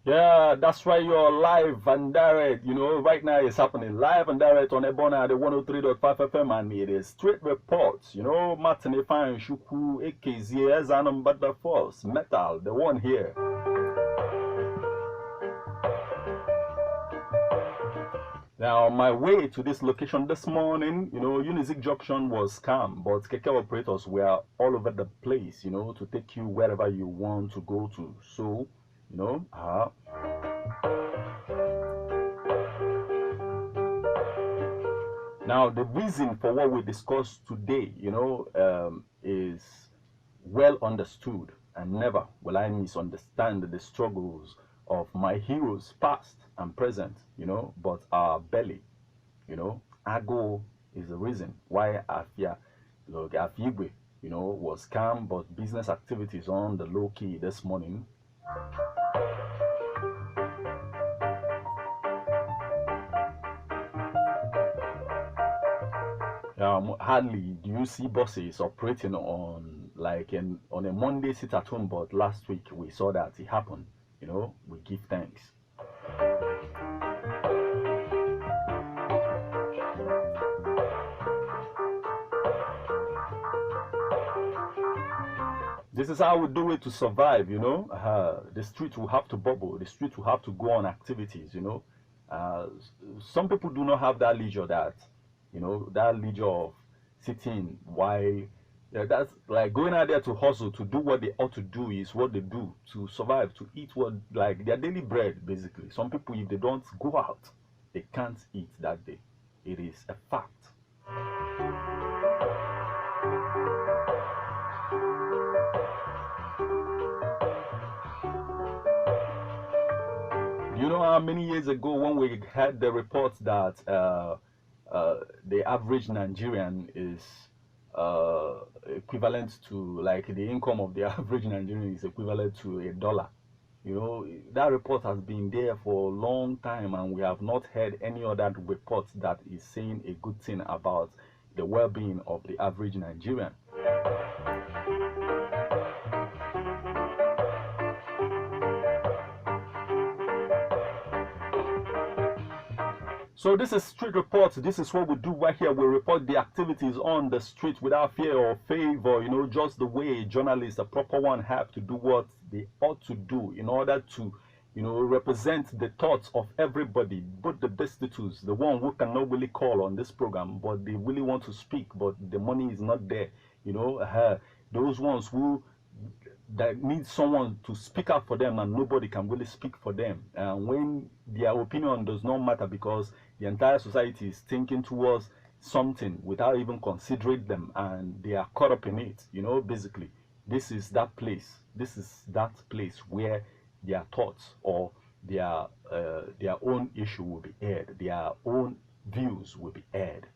Yeah, that's right. You're live and direct. You know, right now it's happening live and direct on Ebona, the 103.5 FM, and it is straight reports. You know, Martin Ifan Shuku, AKZ, Zanum, but the force, metal, the one here. Now, on my way to this location this morning, you know, Unizik Junction was calm, but Keke operators were all over the place, you know, to take you wherever you want to go to. So, you know, now the reason for what we discussed today, you know, is well understood, and never will I misunderstand the struggles of my heroes past and present, you know, but our belly, you know, Ago is the reason why Afia, look, Afigwe, you know, was calm, but business activities on the low key this morning. Hardly do you see buses operating on like on a Monday sit at home, but last week we saw that it happened. You know, we give thanks. This is how we do it to survive, you know. The street will have to bubble, the street will have to go on activities, you know. Some people do not have that leisure, that, you know, that leisure of sitting while, yeah, that's like going out there to hustle, to do what they ought to do is what they do to survive, to eat what, like their daily bread, basically. Some people, if they don't go out, they can't eat that day. It is a fact. You know how many years ago when we had the report that the average Nigerian is equivalent to, like, the income of the average Nigerian is equivalent to $1. You know, that report has been there for a long time, and we have not heard any other report that is saying a good thing about the well-being of the average Nigerian. So this is street reports. This is what we do right here. We report the activities on the street without fear or favor, you know, just the way journalists, a proper one, have to do what they ought to do in order to, you know, represent the thoughts of everybody, both the destitutes, the one who cannot really call on this program, but they really want to speak, but the money is not there, you know, those ones who that need someone to speak up for them, and nobody can really speak for them. And when their opinion does not matter because the entire society is thinking towards something without even considering them, and they are caught up in it, you know, basically, this is that place. This is that place where their thoughts or their own issue will be aired, their own views will be aired.